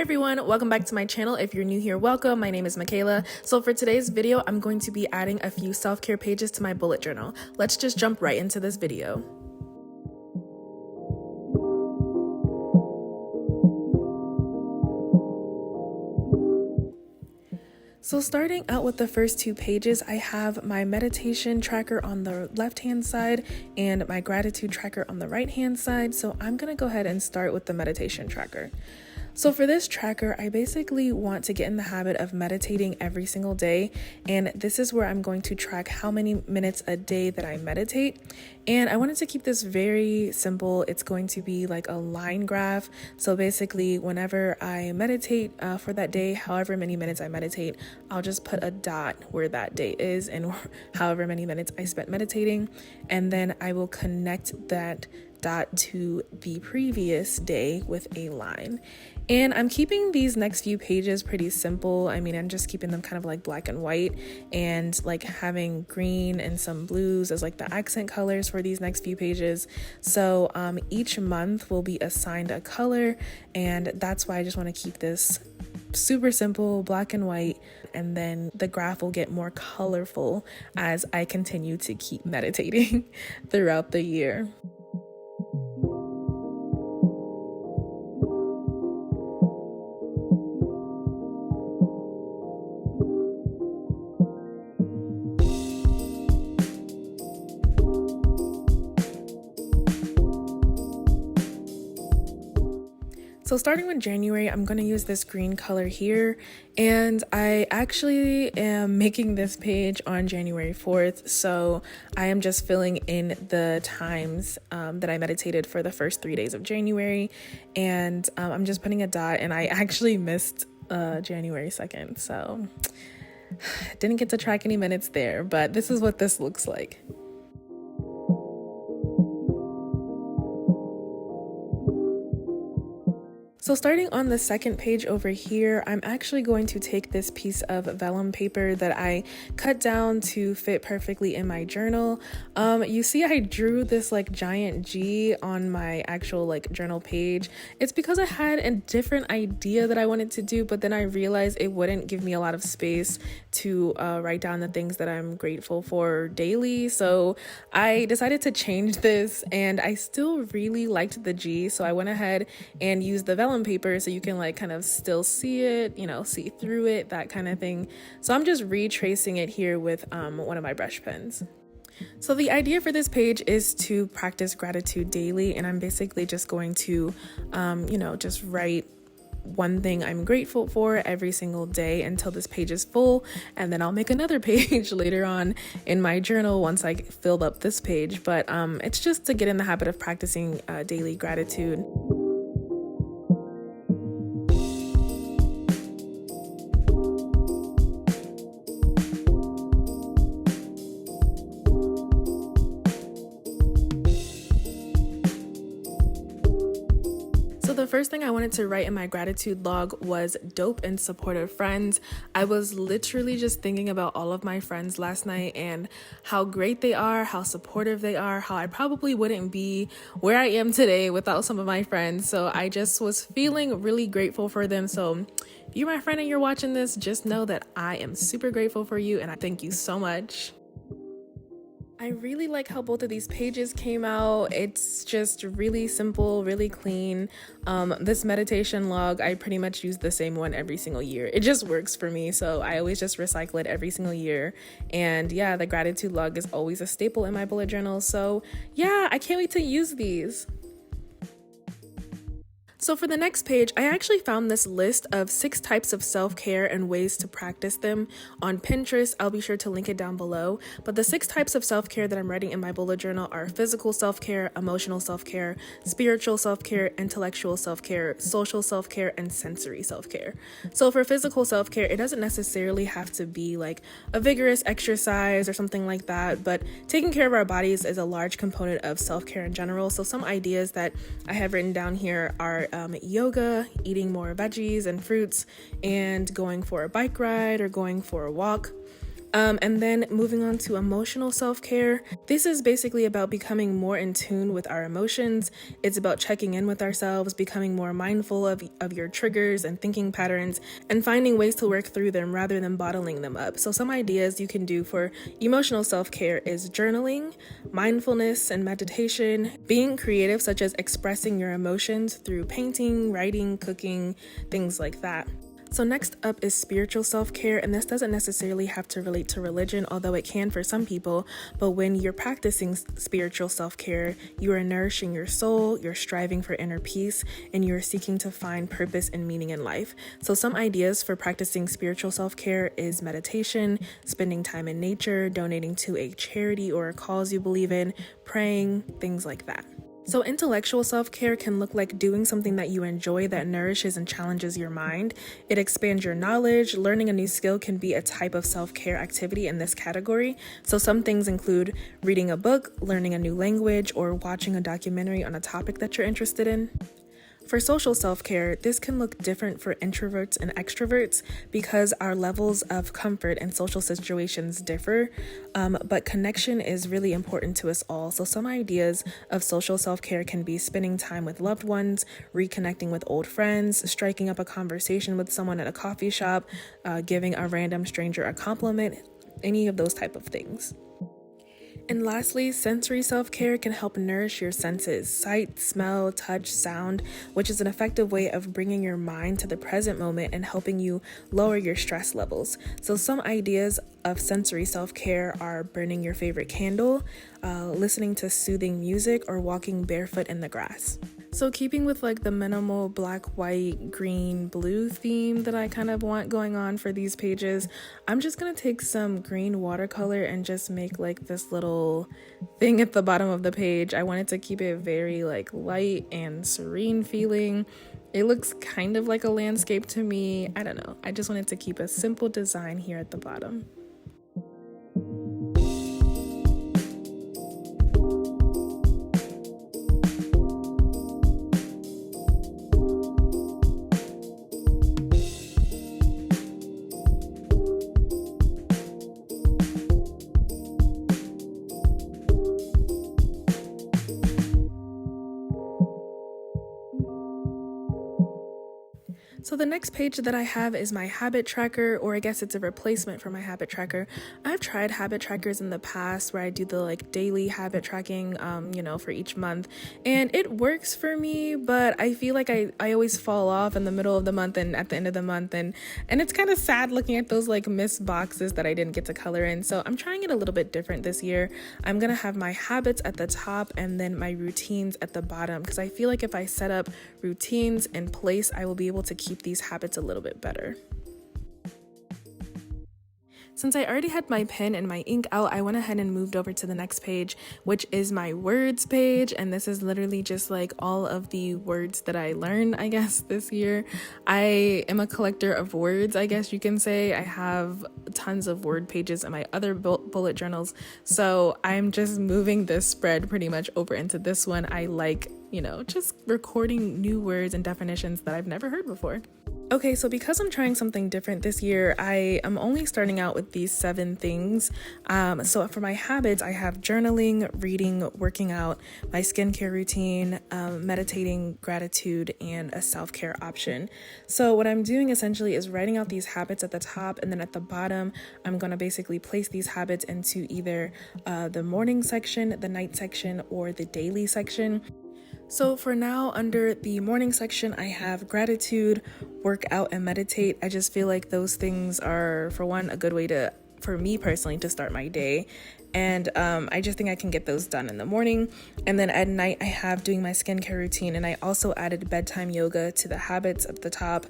Hi everyone, welcome back to my channel. If you're new here, welcome. My name is Michaela. So for today's video, I'm going to be adding a few self-care pages to my bullet journal. Let's just jump right into this video. So starting out with the first two pages, I have my meditation tracker on the left-hand side and my gratitude tracker on the right-hand side. So I'm gonna go ahead and start with the meditation tracker. So for this tracker, I basically want to get in the habit of meditating every single day. And this is where I'm going to track how many minutes a day that I meditate. And I wanted to keep this very simple. It's going to be like a line graph. So basically, whenever I meditate for that day, however many minutes I meditate, I'll just put a dot where that day is and however many minutes I spent meditating. And then I will connect that dot to the previous day with a line. And I'm keeping these next few pages pretty simple. I mean, I'm just keeping them kind of like black and white and like having green and some blues as like the accent colors for these next few pages. So each month will be assigned a color, and that's why I just want to keep this super simple, black and white, and then the graph will get more colorful as I continue to keep meditating throughout the year. So starting with January, I'm going to use this green color here, and I actually am making this page on January 4th, so I am just filling in the times that I meditated for the first 3 days of January, and I'm just putting a dot, and I actually missed January 2nd, so didn't get to track any minutes there, but this is what this looks like. So starting on the second page over here, I'm actually going to take this piece of vellum paper that I cut down to fit perfectly in my journal. You see I drew this like giant G on my actual like journal page. It's because I had a different idea that I wanted to do, but then I realized it wouldn't give me a lot of space to write down the things that I'm grateful for daily. So I decided to change this, and I still really liked the G, so I went ahead and used the vellum paper so you can like kind of still see it, you know, see through it, that kind of thing. So I'm just retracing it here with one of my brush pens. So the idea for this page is to practice gratitude daily, and I'm basically just going to just write one thing I'm grateful for every single day until this page is full, and then I'll make another page later on in my journal once I filled up this page. But it's just to get in the habit of practicing daily gratitude. So the first thing I wanted to write in my gratitude log was dope and supportive friends. I was literally just thinking about all of my friends last night and how great they are, how supportive they are, how I probably wouldn't be where I am today without some of my friends. So I just was feeling really grateful for them. So if you're my friend and you're watching this, just know that I am super grateful for you, and I thank you so much. I really like how both of these pages came out. It's just really simple, really clean. This meditation log, I pretty much use the same one every single year. It just works for me, so I always just recycle it every single year. And yeah, the gratitude log is always a staple in my bullet journal. So yeah, I can't wait to use these. So for the next page, I actually found this list of 6 types of self-care and ways to practice them on Pinterest. I'll be sure to link it down below. But the 6 types of self-care that I'm writing in my bullet journal are physical self-care, emotional self-care, spiritual self-care, intellectual self-care, social self-care, and sensory self-care. So for physical self-care, it doesn't necessarily have to be like a vigorous exercise or something like that, but taking care of our bodies is a large component of self-care in general. So some ideas that I have written down here are yoga, eating more veggies and fruits, and going for a bike ride or going for a walk. And then moving on to emotional self-care. This is basically about becoming more in tune with our emotions. It's about checking in with ourselves, becoming more mindful of your triggers and thinking patterns, and finding ways to work through them rather than bottling them up. So some ideas you can do for emotional self-care is journaling, mindfulness and meditation, being creative such as expressing your emotions through painting, writing, cooking, things like that. So next up is spiritual self-care, and this doesn't necessarily have to relate to religion, although it can for some people. But when you're practicing spiritual self-care, you are nourishing your soul, you're striving for inner peace, and you're seeking to find purpose and meaning in life. So some ideas for practicing spiritual self-care is meditation, spending time in nature, donating to a charity or a cause you believe in, praying, things like that. So intellectual self-care can look like doing something that you enjoy that nourishes and challenges your mind. It expands your knowledge. Learning a new skill can be a type of self-care activity in this category. So some things include reading a book, learning a new language, or watching a documentary on a topic that you're interested in. For social self-care, this can look different for introverts and extroverts because our levels of comfort in social situations differ, but connection is really important to us all. So some ideas of social self-care can be spending time with loved ones, reconnecting with old friends, striking up a conversation with someone at a coffee shop, giving a random stranger a compliment, any of those type of things. And lastly, sensory self-care can help nourish your senses, sight, smell, touch, sound, which is an effective way of bringing your mind to the present moment and helping you lower your stress levels. So some ideas of sensory self-care are burning your favorite candle, listening to soothing music, or walking barefoot in the grass. So keeping with like the minimal black, white, green, blue theme that I kind of want going on for these pages, I'm just going to take some green watercolor and just make like this little thing at the bottom of the page. I wanted to keep it very like light and serene feeling. It looks kind of like a landscape to me. I don't know. I just wanted to keep a simple design here at the bottom. So the next page that I have is my habit tracker, or I guess it's a replacement for my habit tracker. I've tried habit trackers in the past where I do the like daily habit tracking, for each month, and it works for me, but I feel like I always fall off in the middle of the month and at the end of the month, and it's kind of sad looking at those like missed boxes that I didn't get to color in. So I'm trying it a little bit different this year. I'm gonna have my habits at the top and then my routines at the bottom, because I feel like if I set up routines in place, I will be able to keep these habits a little bit better. Since I already had my pen and my ink out, I went ahead and moved over to the next page, which is my words page. And this is literally just like all of the words that I learned, I guess, this year. I am a collector of words, I guess you can say. I have tons of word pages in my other bullet journals. So I'm just moving this spread pretty much over into this one. I like, just recording new words and definitions that I've never heard before. Okay, so because I'm trying something different this year, I am only starting out with these 7 things. So for my habits, I have journaling, reading, working out, my skincare routine, meditating, gratitude, and a self-care option. So what I'm doing essentially is writing out these habits at the top, and then at the bottom, I'm going to basically place these habits into either the morning section, the night section, or the daily section. So for now, under the morning section, I have gratitude, work out, and meditate. I just feel like those things are, for one, a good way for me personally, to start my day. And I just think I can get those done in the morning. And then at night, I have doing my skincare routine. And I also added bedtime yoga to the habits at the top.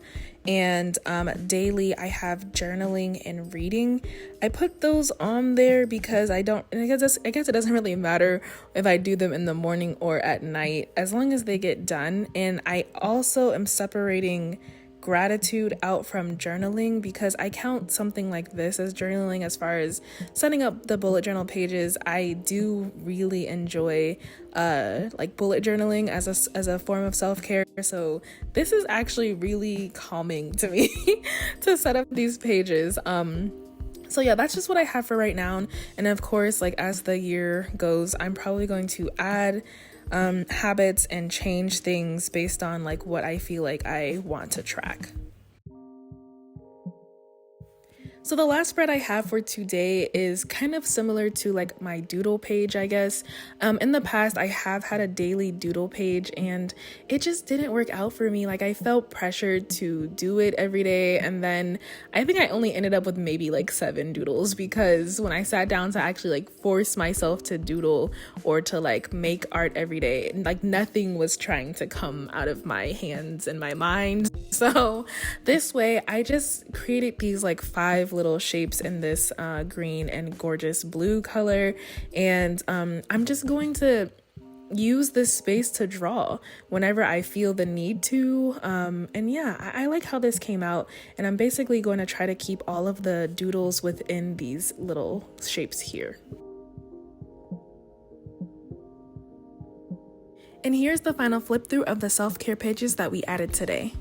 And daily, I have journaling and reading. I put those on there because I guess it doesn't really matter if I do them in the morning or at night, as long as they get done. And I also am separating gratitude out from journaling, because I count something like this as journaling. As far as setting up the bullet journal pages, I do really enjoy like bullet journaling as a form of self-care. So this is actually really calming to me to set up these pages. So yeah, that's just what I have for right now. And of course, like as the year goes, I'm probably going to add habits and change things based on like what I feel like I want to track. So the last spread I have for today is kind of similar to like my doodle page, I guess. In the past, I have had a daily doodle page and it just didn't work out for me. Like I felt pressured to do it every day. And then I think I only ended up with maybe like 7 doodles, because when I sat down to actually like force myself to doodle or to like make art every day, like nothing was trying to come out of my hands and my mind. So this way I just created these like 5 little shapes in this green and gorgeous blue color, and I'm just going to use this space to draw whenever I feel the need to, and yeah, I like how this came out, and I'm basically going to try to keep all of the doodles within these little shapes here. And here's the final flip through of the self-care pages that we added today.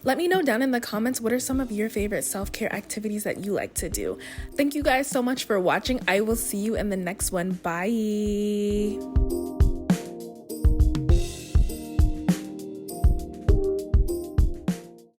Let me know down in the comments what are some of your favorite self-care activities that you like to do. Thank you guys so much for watching. I will see you in the next one. Bye.